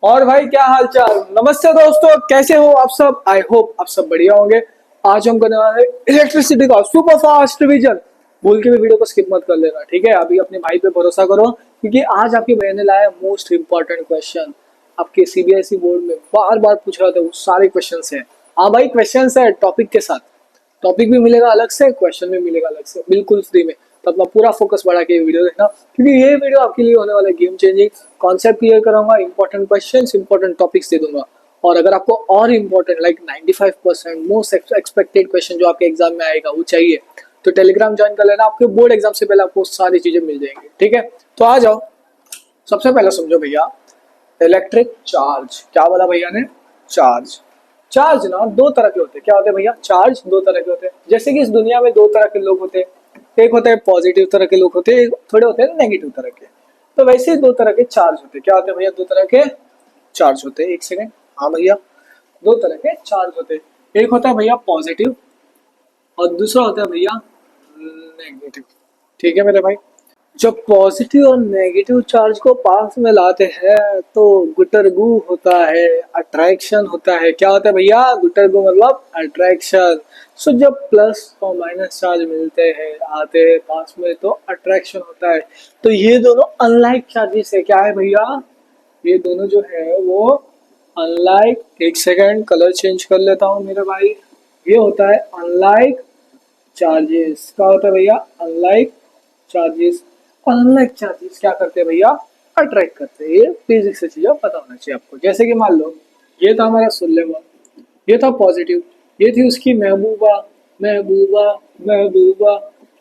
और भाई क्या हाल चाल। नमस्ते दोस्तों, कैसे हो आप सब। आई होप आप सब बढ़िया होंगे। आज हम करने वाले इलेक्ट्रिसिटी का सुपर फास्ट रिवीजन। भूल के भी वीडियो को स्किप मत कर लेना, ठीक है। अभी अपने भाई पे भरोसा करो, क्योंकि आज आपकी मैंने लाया मोस्ट इंपॉर्टेंट क्वेश्चन। आपके सीबीएसई बोर्ड में बार बार पूछ रहे थे, वो सारे क्वेश्चन है। हाँ भाई, क्वेश्चन है टॉपिक के साथ। टॉपिक भी मिलेगा अलग से, क्वेश्चन भी मिलेगा अलग से, बिल्कुल फ्री में। तो अपना पूरा फोकस बढ़ा के ये वीडियो देखना, क्योंकि ये वीडियो आपके लिए होने वाला है गेम चेंजिंग। कॉन्सेप्ट क्लियर कराऊंगा, इंपॉर्टेंट क्वेश्चंस, इंपॉर्टेंट टॉपिक्स दे दूंगा। और अगर आपको और important like 95% most expected question जो आपके एग्जाम में आएगा वो चाहिए, तो टेलीग्राम ज्वाइन कर लेना। आपके बोर्ड एग्जाम से पहले आपको सारी चीजें मिल जाएंगी, ठीक है। तो आ जाओ। सबसे पहले समझो भैया, इलेक्ट्रिक चार्ज। क्या बोला भैया ने? चार्ज। चार्ज ना दो तरह के होते हैं। क्या होते हैं भैया? चार्ज दो तरह के होते हैं। जैसे कि इस दुनिया में दो तरह के लोग होते हैं। एक होता है पॉजिटिव तरह के लोग होते हैं, थोड़े होते हैं नेगेटिव तरह के। तो वैसे ही दो तरह के चार्ज होते हैं। क्या होते हैं भैया? दो तरह के चार्ज होते हैं। एक सेकेंड। हाँ भैया, दो तरह के चार्ज होते हैं। एक होता है भैया पॉजिटिव, और दूसरा होता है भैया नेगेटिव। ठीक है मेरे भाई। जब पॉजिटिव और नेगेटिव चार्ज को पास में लाते हैं तो गुटरगू होता है, अट्रैक्शन होता है। क्या होता है भैया? गुटरगू मतलब अट्रैक्शन। सो जब प्लस और माइनस चार्ज मिलते हैं, आते हैं पास में, तो अट्रैक्शन होता है। तो ये दोनों अनलाइक चार्जेस है। क्या है भैया? ये दोनों जो है वो अनलाइक। एक सेकेंड, कलर चेंज कर लेता हूँ मेरे भाई। ये होता है अनलाइक चार्जेस। क्या होता है भैया? Unlike charges. अनलाइक चार्जेस क्या करते हैं भैया? अट्रैक्ट करते हैं। ये फिजिक्स से चीजें पता होना चाहिए आपको। जैसे कि मान लो, ये था हमारा सुलेमान, ये था पॉजिटिव, ये थी उसकी महबूबा। महबूबा, महबूबा,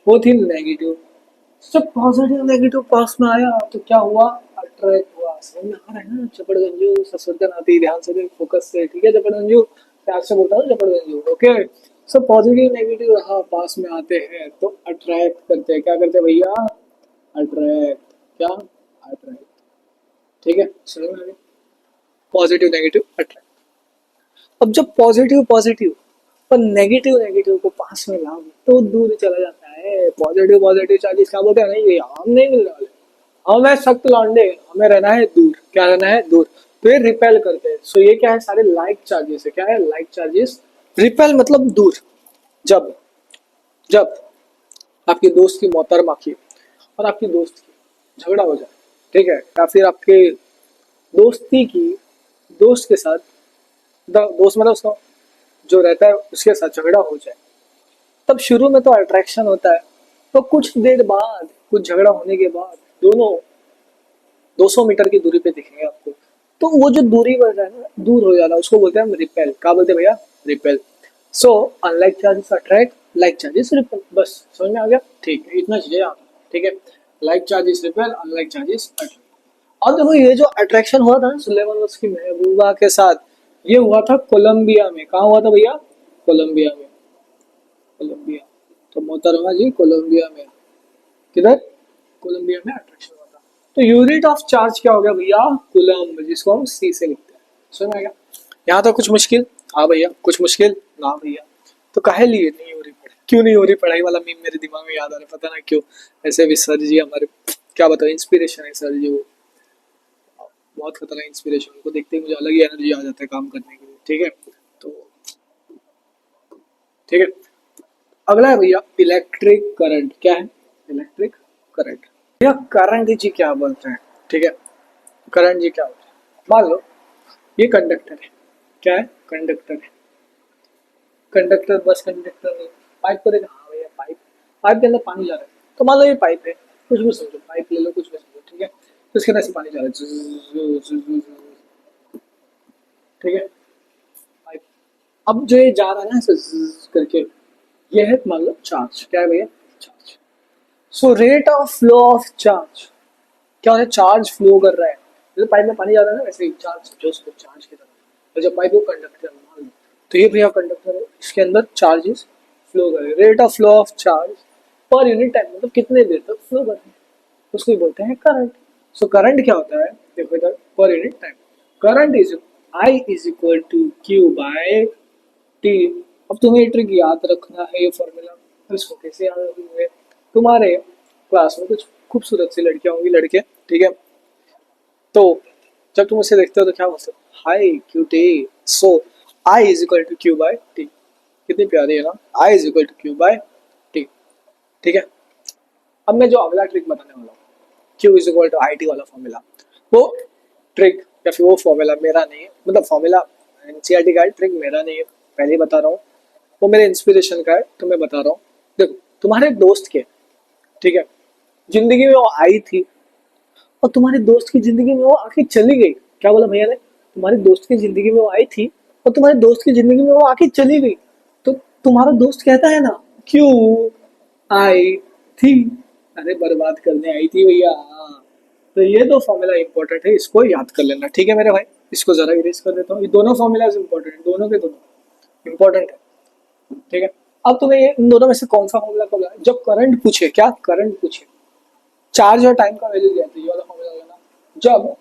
वो थी नेगेटिव। जब पॉजिटिव नेगेटिव पास में आया तो क्या हुआ? अट्रैक्ट हुआ। समझ में आ रहा है ना? चपड़गंजू ससुरदन आती, ध्यान से देख, फोकस से, ठीक है चपड़गंजू। प्यार से बोलता हूँ चपड़गंजू, ओके। सब पॉजिटिव नेगेटिव रहा, पास में आते हैं तो अट्रैक्ट करते हैं। क्या करते हैं भैया? अट्रैक्ट। क्या? अट्रैक्ट। ठीक है, समझ में आ गया? Positive negative attract. अब जब पॉजिटिव पॉजिटिव पर नेगेटिव नेगेटिव को पास में लाओ तो दूर चला जाता है। पॉजिटिव पॉजिटिव चार्जेस क्या बोलते हैं? नहीं भैया, हम नहीं मिलने वाले, हमें सख्त लौंडे, हमें रहना है दूर। क्या रहना है? दूर। तो ये रिपेल करते हैं। सो ये क्या है? सारे लाइक चार्जेस है। क्या है? Like charges. रिपेल मतलब दूर। जब जब आपके दोस्त की मोहतरमा की और आपकी दोस्त की झगड़ा हो जाए, ठीक है, या फिर आपके दोस्ती की दोस्त के साथ, दोस्त मतलब उसका जो रहता है उसके साथ झगड़ा हो जाए, तब शुरू में तो अट्रैक्शन होता है। तो कुछ देर बाद, कुछ झगड़ा होने के बाद दोनों 200 मीटर की दूरी पे दिखेंगे आपको। तो वो जो दूरी बढ़ रहा है ना, दूर हो जाना, उसको बोलते हैं हम रिपेल। क्या बोलते हैं भैया? Repel. So unlike charges attract, like charges repel. बस समझ में आ गया? ठीक है, इतना चीजें याद, ठीक है। Like charges repel, unlike charges attract. और देखो, ये जो अट्रैक्शन हुआ था ना सुलेमान उसकी महबूबा के साथ, ये हुआ था कोलंबिया में। कहाँ हुआ था भैया? कोलंबिया में। कोलंबिया। तो मोहतरमा जी कोलंबिया में। किधर? कोलंबिया में अट्रैक्शन हुआ था। तो यूनिट ऑफ चार्ज क्या हो गया भैया? कूलम्ब, जिसको हम सी से लिखते हैं। समझ में आ गया? यहाँ तो कुछ मुश्किल? हाँ भैया, कुछ मुश्किल ना भैया। तो काहे लिए नहीं हो रही पढ़ाई? क्यों नहीं हो रही पढ़ाई वाला मीम मेरे दिमाग में याद आ रहा है, पता ना क्यों। ऐसे भी सर जी हमारे, क्या बताओ, इंस्पिरेशन है सर जी वो। बहुत खतरनाक इंस्पिरेशन, उनको देखते ही मुझे अलग ही एनर्जी आ जाता है काम करने के लिए, ठीक है। तो ठीक है, अगला है भैया इलेक्ट्रिक करंट। क्या है? Electric current. भैया करंट जी क्या बोलते हैं? ठीक है, करंट जी क्या होता है? मान लो ये कंडक्टर है। क्या है? कंडक्टर है। कंडक्टर, बस कंडक्टर नहीं। पाइप को देखा? हाँ भैया पाइप। पाइप के अंदर पानी जा रहा है। तो मान लो ये पाइप है, कुछ भी समझो, पाइप ले लो, कुछ भी समझो, ठीक है। तो इसके अंदर से पानी जा रहा है, ठीक है, पाइप। अब जो ये जा रहा है ना ऐसे करके, ये है मान लो चार्ज। क्या है भैया? Charge. So rate of flow of charge क्या है? चार्ज फ्लो कर रहा है। जैसे पाइप में पानी जा रहा है ना, वैसे ही चार्ज जो उसको चार्ज की तरह। तो जब पाइप को कंडक्टर मान लो, तो ये भैया कंडक्टर है, इसके अंदर चार्जेस फ्लो कर रहे हैं। Rate of flow of charge per unit time, मतलब कितने देर तक फ्लो कर रहे हैं, उसको ही बोलते हैं करंट। सो करंट क्या होता है? देखो इधर, पर unit time. Current is I is equal to Q by T. अब तुम्हें ये ट्रिक याद रखना है, ये फॉर्मूला। तो इसको कैसे याद रखोगे? तुम्हारे क्लास में कुछ खूबसूरत सी लड़कियां होंगी, लड़के, ठीक है। तो जब तुम उसे देखते हो तो क्या बोलते हो, hi cutie. So I is equal to Q by T. कितनी प्यारी है ना, I is equal to Q by T. ठीक है, अब मैं जो अगला ट्रिक बताने वाला हूँ, Q is equal to I T वाला फॉर्मूला, वो ट्रिक या फिर वो फॉर्मूला मेरा नहीं है, मतलब फॉर्मूला एनसीईआरटी का है, ट्रिक मेरा नहीं है, पहले ही बता रहा हूँ। वो मेरे इंस्पिरेशन का है तो मैं बता रहा हूँ। देखो, तुम्हारे दोस्त के, ठीक है, जिंदगी में वो आई थी और तुम्हारे दोस्त की जिंदगी में वो आके चली गई। क्या बोला भैया ने, तुम्हारे दोस्त की जिंदगी में वो आई थी और तुम्हारे दोस्त की जिंदगी में वो आके चली गई। तो तुम्हारा दोस्त कहता है ना, क्यों आई थी, अरे बर्बाद करने आई थी भैया। तो ये दो फॉर्मूला इंपॉर्टेंट है, इसको याद कर लेना, ठीक है मेरे भाई। इसको जरा इरेज कर देता हूँ, ये दोनों फॉर्मूला इंपॉर्टेंट है, दोनों के दोनों इंपॉर्टेंट है। ठीक है, अब तुम्हें ये इन दोनों में से कौन सा फॉर्मूला कब है, जब करंट पूछे, क्या करंट पूछे, चार्ज और टाइम का वैल्यू दिया तो ये वाला फॉर्मूला लेना। जब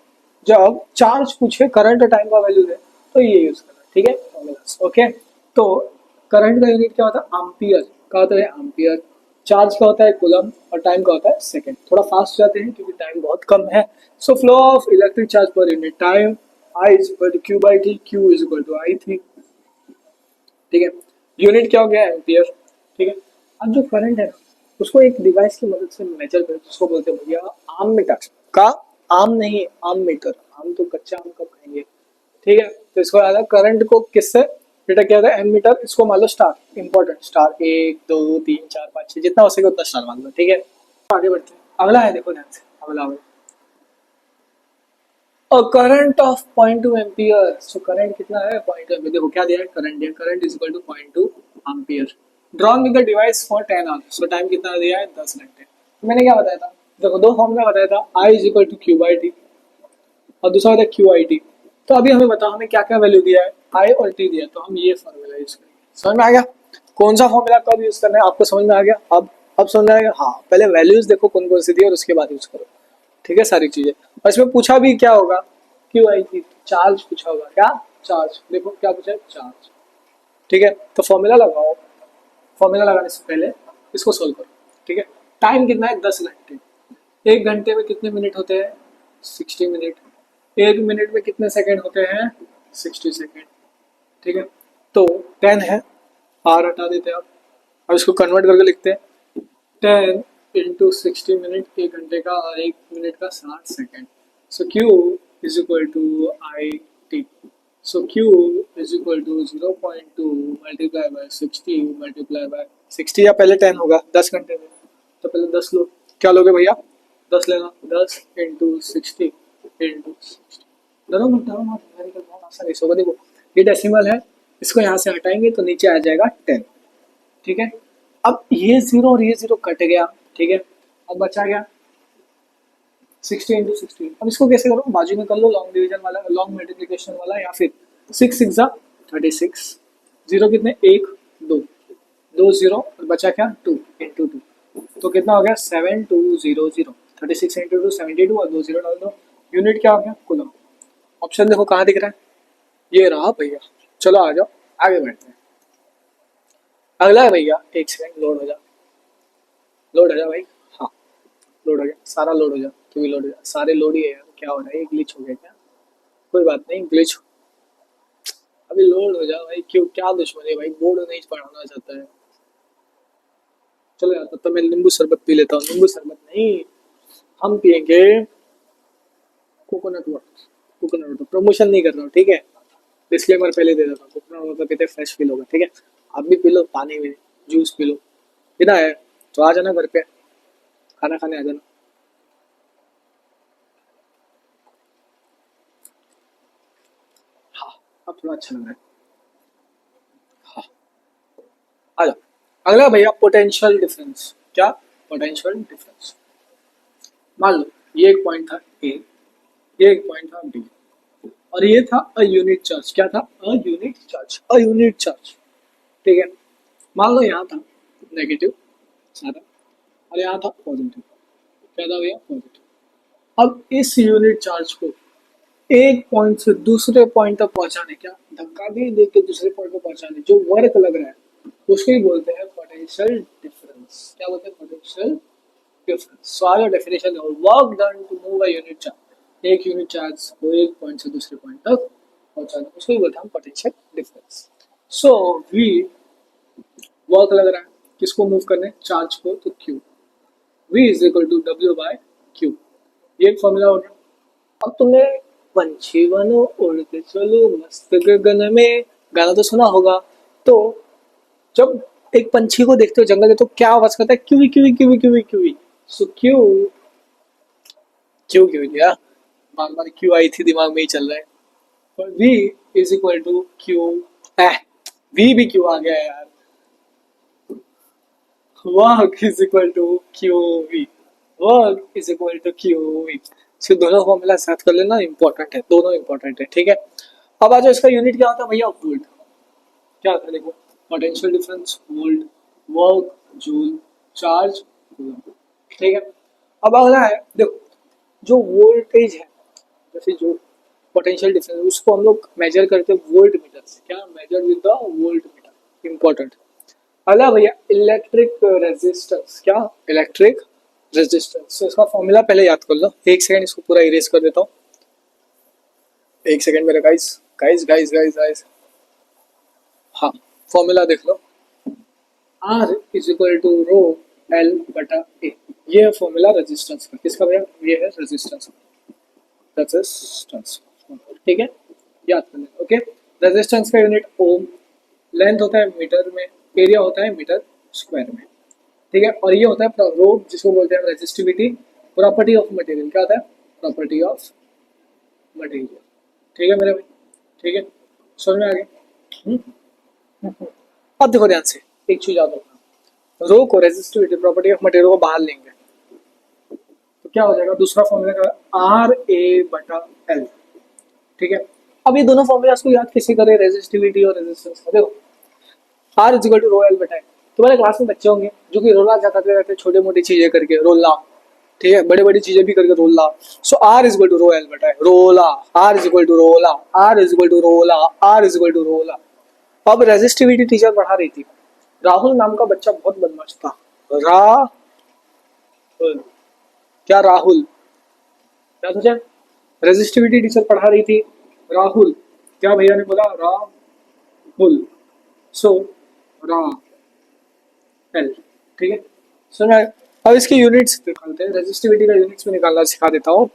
जब चार्ज पूछे, करंट और टाइम का वैल्यू दे, तो ये यूज करना, ठीक है फॉर्मूला। ओके, तो करंट का यूनिट क्या होता है, एम्पियर का होता है, एम्पियर। चार्ज का होता है कूलम और टाइम का होता है सेकंड। थोड़ा फास्ट जाते हैं क्योंकि टाइम बहुत कम है। So flow of electric charge per unit time, I is equal to Q by T, Q is equal to I T. ठीक है, यूनिट क्या हो गया, एम्पियर। ठीक है, अब जो करंट है ना, उसको एक डिवाइस की मदद से मेजर करते हैं, उसको बोलते हैं भैया आम मीटर का। आम नहीं, आम मीटर, आम तो कच्चा आम कब खाएंगे। ठीक है, तो इसको याद है, करंट को किससे बेटा क्या होता है, एम मीटर। इसको मान लो स्टार, इंपॉर्टेंट स्टार, एक दो तीन चार पाँच छः, जितना हो सके उतना स्टार मान लो। ठीक है, आगे बढ़ते हैं, अगला है, देखो ध्यान से, अगला अगला और current of 0.2 ampere. So current कितना है, 0.2 एम्पियर। देखो क्या दिया है, करंट दिया, current is equal to 0.2 ampere. Drawn with the device for 10 hours. So time कितना दिया है, 10 घंटे। मैंने क्या बताया था, देखो दो फॉर्मूला बताया था, I is equal to Q by T और दूसरा होता है क्यू आई टी। तो अभी हमें बताओ हमें क्या क्या वैल्यू दिया है, आई और टी दिया, तो हम ये फॉर्मूला यूज करेंगे। समझ में आ गया कौन सा फॉर्मूला कब यूज करना है, आपको समझ में आ गया। अब समझ में आ गया, हाँ पहले वैल्यूज देखो कौन कौन सी दी और उसके बाद यूज करो। ठीक है, सारी चीजें। और इसमें पूछा भी क्या होगा, क्यू आई थी, चार्ज पूछा होगा, क्या चार्ज, देखो क्या पूछा है, चार्ज। ठीक है, तो फॉर्मूला लगाओ, फॉर्मूला लगाने से पहले इसको सोल्व करो। ठीक है, टाइम कितना है, 10 घंटे। एक घंटे में कितने मिनट होते हैं, 60 मिनट। एक मिनट में कितने सेकंड होते हैं, 60 सेकंड। ठीक है, तो 10 है, आर हटा देते हैं आप। अब इसको कन्वर्ट करके लिखते हैं, 10 इंटू 60 मिनट, एक घंटे का, और एक मिनट का 60 second. So Q is equal to I T. So Q is equal to 0.2 multiply by 60 multiply by 60, या पहले 10 होगा 10 घंटे में, तो पहले 10 लो। क्या लोगे भैया, 10 लेना, 10 इंटू 60 दोनों घंटा बहुत आसान है। होगा, देखो ये डेसिमल है, इसको यहाँ से हटाएंगे तो नीचे आ जाएगा 10। ठीक है, अब ये जीरो और ये जीरो कट गया। ठीक है, अब बचा गया 60 इंटू 60। अब इसको कैसे करो, बाजू में कर लो, लॉन्ग डिवीजन वाला, लॉन्ग मल्टीप्लिकेशन वाला, या फिर 6 6 36। जीरो कितने, एक दो, दो जीरो और बचा क्या, 2 इंटू 2, तो कितना हो गया, 7200। 36 इंटू 2 72, और 2 जीरो डाल दो। यूनिट क्या हो गया, कूलम। ऑप्शन देखो कहाँ दिख रहा है, ये रहा भैया। चलो आ जाओ, आगे बढ़ते हैं। अगला है भैया, एक सेकंड, लोड हो जा, लोड हो जा भाई। हाँ, लोड हो गया, सारा लोड हो जा, तू भी लोड हो जा, सारे लोड ही है यार, क्या हो रहा है, ये ग्लिच हो गया क्या, कोई बात नहीं, ग्लिच। अभी लोड हो जा भाई, क्यों, क्या दुश्मनी है भाई, बोर्ड नहीं पढ़ाना चाहता है। चलो यार, तब तो मैं नींबू शरबत पी लेता हूँ, नींबू शरबत नहीं, हम पियेंगे coconut water. Coconut water promotion नहीं कर रहा हूँ, ठीक है, डिस्क्लेमर पहले दे देता हूँ, कोकोनट वाटर पीते फ्रेश फील होगा। ठीक है, आप भी पी लो, पानी में जूस पी लो, पीना है तो आ जाना घर पे, खाना खाने आ जाना। हाँ, अब थोड़ा अच्छा लग रहा है। हाँ, आ जाओ। अगला भैया, पोटेंशियल डिफरेंस। क्या, पोटेंशियल डिफरेंस। मान लो ये एक पॉइंट था ए, ये एक पॉइंट था बी, और ये था अ यूनिट चार्ज। क्या था, अ यूनिट चार्ज, अ यूनिट चार्ज। ठीक है, मान लो यहाँ था नेगेटिव सारा, और यहाँ था पॉजिटिव। क्या था भैया, पॉजिटिव। अब इस यूनिट चार्ज को एक पॉइंट से दूसरे पॉइंट तक पहुंचाने, क्या धक्का दे के दूसरे पॉइंट पर पहुंचाने जो वर्क लग रहा है, उसको ही बोलते हैं पोटेंशियल डिफरेंस। क्या बोलते हैं, पोटेंशियल डिफरेंस। सो आगे डेफिनेशन है, work done to move a unit charge. एक यूनिट चार्ज को एक पॉइंट से दूसरे पॉइंट तक पहुंचाना, उसको ही बोलते हैं हम potential difference. So V work लग रहा है किसको मूव करने, चार्ज को, तो Q, V is equal to W by Q, ये एक फॉर्मूला हो गया। अब तुमने पंछी बनो उड़ के चलो मस्त गगन में, गाना तो सुना होगा। तो जब एक पंछी को देखते हो जंगल में तो क्या आवाज करता है, क्यूई क्यूई क्यूई क्यूई क्यूई। सो क्यू, क्यों क्यों लिया, बार बार क्यू आई थी दिमाग में ही चल रहा है। पर v is equal to Q, v भी क्यों आ गया यार, work is equal to Q V, work is equal to Q V. सिर्फ दोनों फॉर्मूला साथ कर लेना, इंपॉर्टेंट है, दोनों इंपॉर्टेंट है, ठीक है। अब आ जाओ, इसका यूनिट क्या होता है भैया, वोल्ट। क्या होता है देखो, potential difference volt, work joule, charge coulomb, ठीक है। अब अगला है देखो, जो वोल्टेज है, जैसे जो पोटेंशियल डिफरेंस उसको हम लोग मेजर करते हैं वोल्ट मीटर से, क्या measure with the volt meter, important. अगला भैया इलेक्ट्रिक रेजिस्टेंस, क्या इलेक्ट्रिक रेजिस्टेंस, तो इसका फॉर्मूला पहले याद कर लो, एक सेकंड इसको पूरा इरेज कर देता हूँ, एक सेकंड मेरे guys guys guys guys guys, हाँ फॉर्मूला देख लो, R is equal to rho L बटा ए, ये है फॉर्मूला रेजिस्टेंस का, किसका भैया, ये है रेजिस्टेंस, रेजिस्टेंस, ठीक है, याद कर लेना, ओके। रेजिस्टेंस का यूनिट ओम, लेंथ होता है मीटर में, एरिया होता है मीटर स्क्वायर में, ठीक है। और ये होता है रो, जिसको बोलते हैं रेजिस्टिविटी, प्रॉपर्टी ऑफ मटेरियल, क्या होता है, प्रॉपर्टी ऑफ मटेरियल, ठीक है मेरे भाई, ठीक है, समझ में आ गया। अब देखो ध्यान से, एक चीज याद रखना, रो को रेजिस्टिविटी प्रॉपर्टी ऑफ मटेरियल को बाहर लेंगे तो क्या हो जाएगा, दूसरा फॉर्मूला का आर ए बटा एल, ठीक है। अब ये दोनों फॉर्मूला को याद कैसे करें, रेजिस्टिविटी और रेजिस्टेंस, देखो R is equal to rho L बटा एल, तुम्हारे क्लास में बच्चे होंगे जो कि रोला जाते रहते हैं छोटे मोटी चीजें करके, रोला, ठीक है, बड़े बड़ी चीजें भी करके रोला। So R is equal to rho L बटा एल, रोला, आर इज इक्वल टू रोला, आर इज इक्वल टू रोला, आर इज इक्वल टू रोला। अब रेजिस्टिविटी टीचर पढ़ा रही थी, राहुल नाम का बच्चा बहुत बदमाश था, राहुल, क्या राहुल, क्या सोचा, रेजिस्टिविटी टीचर पढ़ा रही थी, राहुल, क्या भैया ने बोला, राहुल, सो रा एल, ठीक है, सुना है। अब इसके यूनिट्स निकालते हैं, रेजिस्टिविटी का यूनिट्स में निकालना सिखा देता हूँ।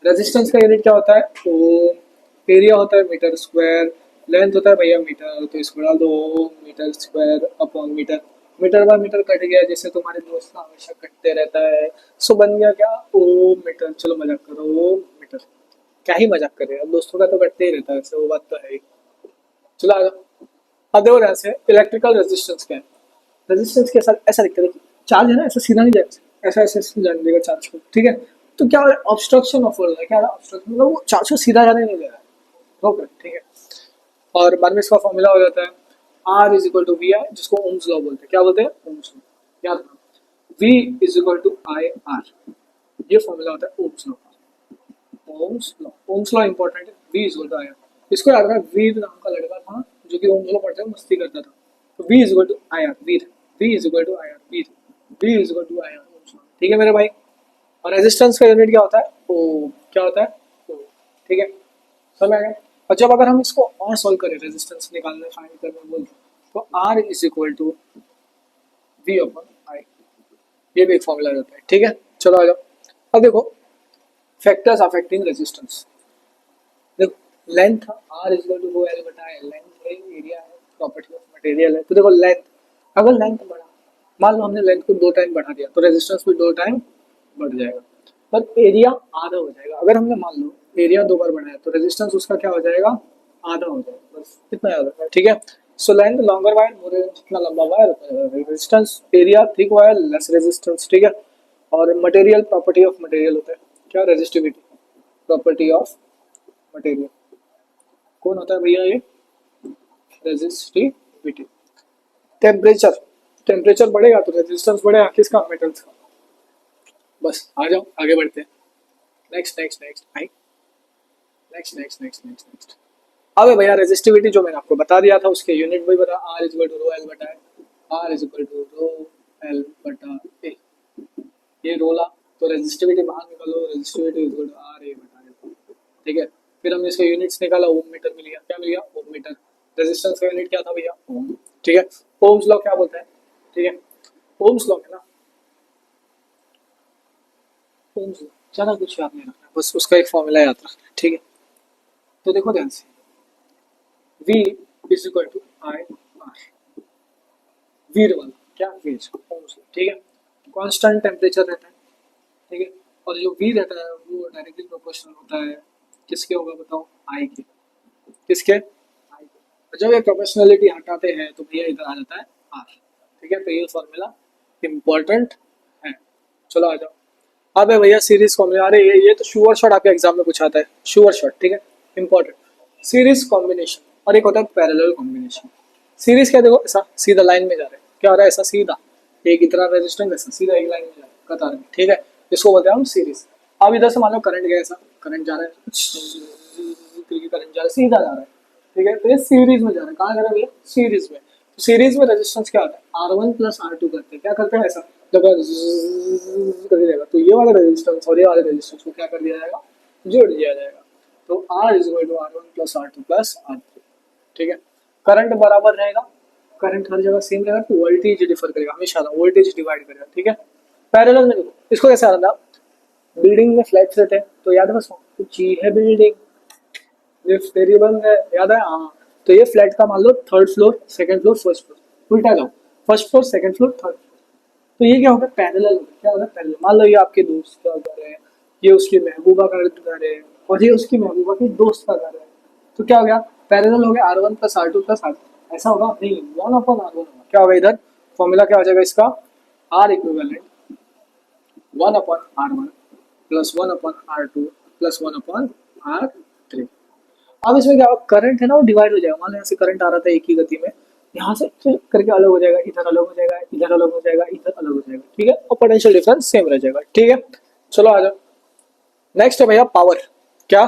रेजिस्टेंस का यूनिट क्या होता है, ओम, एरिया होता है मीटर स्क्वायर, लेंथ होता है भैया मीटर, तो इसको डाल दो ohm metre square upon metre, metre by metre cut गया, जैसे तुम्हारे दोस्त ना हमेशा कटते रहता है, सो बन गया क्या, ओम मीटर, चलो मजाक करो, ओम मीटर, क्या ही मजाक करे, अब दोस्तों का तो कटते ही रहता है, वो बात तो है ही। चलो आ जाओ, अब देखो ध्यान से, इलेक्ट्रिकल रेजिस्टेंस क्या है, रेजिस्टेंस के साथ ऐसा दिखता है, चार्ज है ना, ऐसा सीधा नहीं जाएगा, ऐसा ऐसा ऐसे जाने देगा चार्ज को, ठीक है। तो क्या ऑब्स्ट्रक्शन ऑफ वर्ल्ड है, क्या ऑब्स्ट्रक्शन, मतलब वो चार्ज को सीधा जाने नहीं दे रहा है, रोक रहा है, ठीक है। और बाद में इसका फॉर्मूला हो जाता है R is equal to V I, जिसको ओम्स लॉ बोलते हैं, क्या बोलते हैं, ओम्स लॉ, याद रखना, V is equal to I R, ये फॉर्मूला होता है ओम्स लॉ का, Ohm's law, Ohm's law important है, V is equal to I R, इसको याद रखना, वीर नाम का लड़का था जो कि ओम्स लॉ पढ़ते हुए मस्ती करता था, तो V is equal to I R, वीर, V is equal to I R, वीर, V is equal to I R, ohm's law, ठीक है मेरे भाई। और रेजिस्टेंस का यूनिट क्या होता है, ओ, क्या होता है, ओ, ठीक है, समझ आ गया। और जब अगर हम इसको और सॉल्व करें, रेजिस्टेंस निकालने फाइंड करने बोल, तो R is equal to V upon I, ये भी एक फॉर्मूला रहता है, ठीक है। चलो आ जाओ, अब देखो फैक्टर्स अफेक्टिंग रेजिस्टेंस, देखो length R is equal to rho L बटा एल, लेंथ है, एरिया है, प्रॉपर्टी ऑफ मटेरियल है, तो देखो लेंथ, अगर लेंथ बढ़ा, मान लो हमने लेंथ को 2 टाइम बढ़ा दिया तो रेजिस्टेंस भी 2 टाइम बढ़ जाएगा, पर एरिया आधा हो जाएगा, अगर हमने मान लो एरिया 2 बार बढ़ाया तो रेजिस्टेंस उसका क्या हो जाएगा, आधा हो जाएगा, बस इतना याद रखना है, ठीक है। सो लेंथ लॉन्गर वायर मोर, जितना लंबा wire resistance, area thick wire less resistance, ठीक है। और मटेरियल प्रॉपर्टी ऑफ मटेरियल होता है, क्या, रेजिस्टिविटी, प्रॉपर्टी ऑफ मटेरियल, कौन होता है भैया ये, रेजिस्टिविटी। टेम्परेचर, टेम्परेचर बढ़ेगा तो रेजिस्टेंस बढ़ेगा, किसका, मेटल्स का। बस आ जाओ आगे बढ़ते हैं, next next next I, next next next next next. अब भैया रेजिस्टिविटी जो मैंने आपको बता दिया था उसके यूनिट भी बता, R is equal to rho L बटा R is equal to rho L बटा ए, ये रोला, तो रेजिस्टिविटी बाहर निकालो, resistivity is equal to R A बटा एल, ठीक है। फिर हमने इसका यूनिट्स निकाला, ओम मीटर मिल गया, क्या मिल गया, ओम मीटर। रेजिस्टेंस का यूनिट क्या था भैया, ओम, ठीक है। ओम्स लॉ क्या बोलता है, ठीक है, ओम्स लॉ में ना, ओम्स लॉ ज्यादा कुछ याद नहीं रखना, बस उसका एक फॉर्मूला याद रखना है, ठीक है। तो देखो ध्यान से, V is equal to I R, वीर वाला क्या, वेज, ओम्स लॉ, ठीक है। कांस्टेंट टेम्परेचर रहता है, ठीक है, और जो V रहता है वो डायरेक्टली प्रोपोर्शनल होता है किसके होगा बताओ, आई के, किसके, आई के। जब ये प्रोपोर्शनलिटी हटाते हैं तो भैया इधर आ जाता है आर, ठीक है। तो ये फॉर्मूला इंपॉर्टेंट है। चलो आ जाओ, अब है भैया सीरीज फॉर्मूला। अरे ये तो श्योर शॉट आपके एग्जाम में पूछा आता है, श्योर शॉट, ठीक है, इंपॉर्टेंट। सीरीज कॉम्बिनेशन और एक होता है पैरेलल कॉम्बिनेशन। सीरीज क्या, देखो ऐसा सीधा लाइन में जा रहे हैं, क्या हो रहा है, ऐसा सीधा एक इतना रेजिस्टेंस, ऐसा सीधा एक लाइन में जा रहा है कतार में, ठीक है, इसको बोलते हैं हम सीरीज। अब इधर से मान लो करंट गया, ऐसा करंट जा रहा है, करंट जा रहा है, सीधा जा रहा है, ठीक है। तो ये सीरीज में जा रहा है, कहाँ जा रहा है भैया, सीरीज में। तो सीरीज में रेजिस्टेंस क्या होता है, R1 प्लस R2 करते हैं, क्या करते हैं, ऐसा जब कर दिया जाएगा तो ये वाला रेजिस्टेंस और ये वाले रेजिस्टेंस को क्या कर दिया जाएगा, जोड़ दिया जाएगा। तो R is equal to R1 plus R2 plus R3, ठीक है। करंट बराबर रहेगा, करंट हर जगह सेम रहेगा, तो वोल्टेज डिफर करेगा हमेशा, वोल्टेज डिवाइड करेगा, ठीक है। पैरेलल में देखो इसको कैसे आता है, बिल्डिंग में फ्लैट्स रहते हैं तो याद है, बस कुछ है बिल्डिंग, लिफ्ट तेरी बंद है, याद है, हाँ। तो ये फ्लैट का मान लो third floor, second floor, first floor, उल्टा जाओ, first floor, second floor, third floor. तो ये क्या होगा, पैरेलल होगा, क्या होगा, पैरेलल। मान लो ये आपके दोस्त का घर है, ये उसकी महबूबा का घर है, और ये उसकी महबूबा के दोस्त का घर है, तो क्या हो गया, पैरेलल हो गया, R1 plus R2 plus R3। ऐसा होगा नहीं, 1/R1 होगा, क्या होगा इधर, फॉर्मूला क्या हो जाएगा इसका, R equivalent 1/R1 plus 1/R2 plus 1/R3। अब इसमें क्या होगा, करंट है ना वो डिवाइड हो जाएगा, मान लो यहाँ से करंट आ रहा था एक ही गति में, यहाँ से करके अलग हो जाएगा, इधर अलग हो जाएगा, इधर अलग हो जाएगा, इधर अलग हो जाएगा, ठीक है, और पोटेंशियल डिफरेंस सेम रह जाएगा, ठीक है। चलो आ जाओ, नेक्स्ट है भैया पावर। क्या,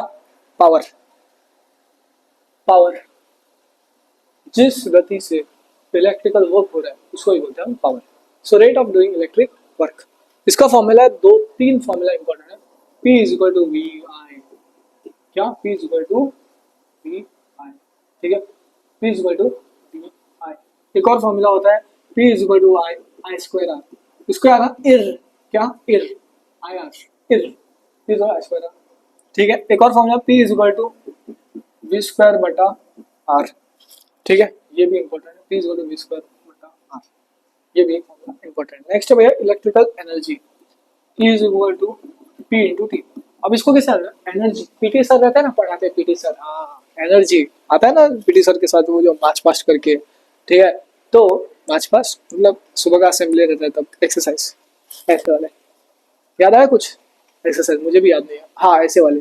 पावर, पावर जिस गति से इलेक्ट्रिकल वर्क हो रहा है उसको ही बोलते हैं हम power. So rate of doing electric work, इसका फॉर्मूला है, दो तीन फॉर्मूला इंपॉर्टेंट है। P is equal to V I, क्या, P is equal to V I, ठीक है, P is equal to V I. एक और फॉर्मूला होता है P is equal to I I square R, इसको याद है, इर, क्या, इर, आई आर, इर, P is I square R, ठीक है। एक और formula P is equal to V square बटा आर, ठीक है, ये भी इंपॉर्टेंट है, P is equal to V square बटा आर, ये भी एक फॉर्मूला इंपॉर्टेंट। नेक्स्ट है भैया electrical energy, E is equal to P into T. अब इसको कैसे आता है, एनर्जी, पीटी सर रहता है ना, पढ़ाते हैं पीटी सर, हाँ, एनर्जी आता है ना पीटी सर के साथ, वो जो मार्च पास्ट करके, ठीक है। तो मार्च पास्ट मतलब सुबह का असेंबली रहता है तब एक्सरसाइज, ऐसे वाले याद आया कुछ, एक्सरसाइज मुझे भी याद नहीं है, हाँ ऐसे वाले,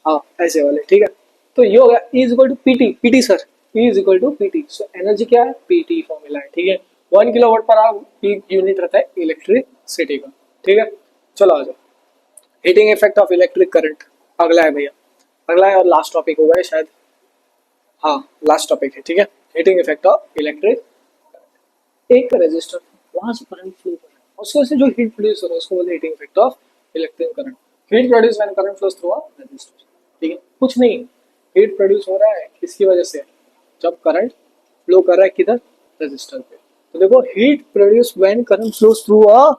हाँ ऐसे वाले, ठीक है। तो ये हो गया E is equal to PT, PT sir, E is equal to PT. So energy क्या है, पीटी फॉर्मूला है, ठीक है। 1 किलोवाट पर आवर यूनिट रहता है इलेक्ट्रिसिटी का, ठीक है। चलो आ जाओ, heating effect of electric current अगला है भैया, अगला है और लास्ट टॉपिक होगा शायद, हाँ लास्ट टॉपिक है, ठीक है। हीटिंग इफेक्ट ऑफ इलेक्ट्रिक, एक रेजिस्टर वहां से करंट फ्लो कर रहा है, उसको से जो हीट प्रोड्यूस हो रहा है उसको बोलते हैं heating effect of electric current. Heat produce when current flows through a resistor, ठीक है, कुछ नहीं, हीट प्रोड्यूस हो रहा है किसकी वजह से, जब करंट फ्लो कर रहा है किधर, रेजिस्टर पे। तो देखो heat produce when current flows through a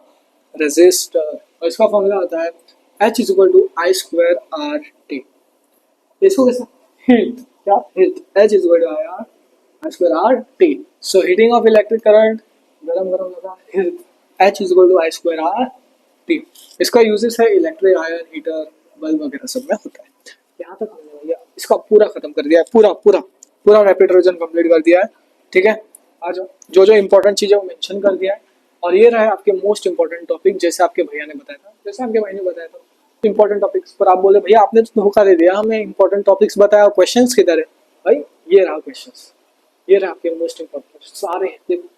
resistor, और इसका फॉर्मूला होता है H is equal to I square R T. इसको कैसे, हीट, क्या, heat, H is equal to I square R T. So heating of electric current, गरम गरम लगा, heat, H is equal to I square R T. इसका uses है electric iron heater, bulb वगैरह सब में होता है। यहाँ तक हमने भैया इसका पूरा खत्म कर दिया है, पूरा पूरा पूरा रैपिड रिवीजन कंप्लीट कर दिया है, ठीक है। आज जो जो इंपॉर्टेंट चीजें वो मेंशन कर दिया है, और ये रहा आपके मोस्ट इंपॉर्टेंट टॉपिक, जैसे आपके भैया ने बताया था, जैसे आपके भाई ने बताया था इंपॉर्टेंट टॉपिक्स पर। आप बोले भैया आपने तो धोखा दे दिया, हमें इंपॉर्टेंट टॉपिक्स बताया, क्वेश्चंस किधर है भाई, ये रहा क्वेश्चंस, ये रहा आपके मोस्ट इंपॉर्टेंट सारे, देखो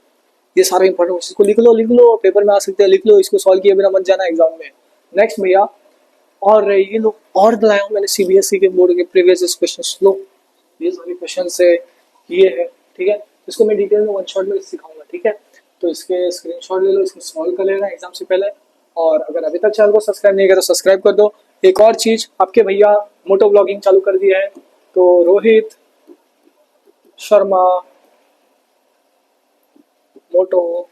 ये सारे इंपॉर्टेंट क्वेश्चन को लिख लो, पेपर में आ सकते हैं, लिख लो, इसको सॉल्व किए बिना मत जाना एग्जाम में। नेक्स्ट भैया, और ये लो, और लाया हूँ मैंने सीबीएसई के बोर्ड के प्रीवियस क्वेश्चन, लो ये सारे क्वेश्चन है, ये है, ठीक है। इसको मैं डिटेल में वन शॉट में सिखाऊंगा, ठीक है। तो इसके स्क्रीनशॉट ले लो, इसको सॉल्व कर लेना एग्जाम से पहले, और अगर अभी तक चैनल को सब्सक्राइब नहीं किया तो सब्सक्राइब कर दो। एक और चीज, आपके भैया मोटो ब्लॉगिंग चालू कर दिया है, तो रोहित शर्मा मोटो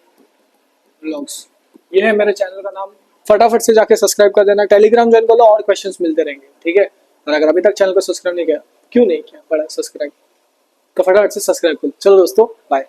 ब्लॉग्स, ये है मेरे चैनल का नाम। फटाफट से जाके सब्सक्राइब कर देना, टेलीग्राम ज्वाइन कर लो और क्वेश्चंस मिलते रहेंगे, ठीक है। और अगर अभी तक चैनल को सब्सक्राइब नहीं किया, क्यों नहीं किया, बड़ा सब्सक्राइब तो फटाफट से सब्सक्राइब कर लो। चलो दोस्तों, बाय।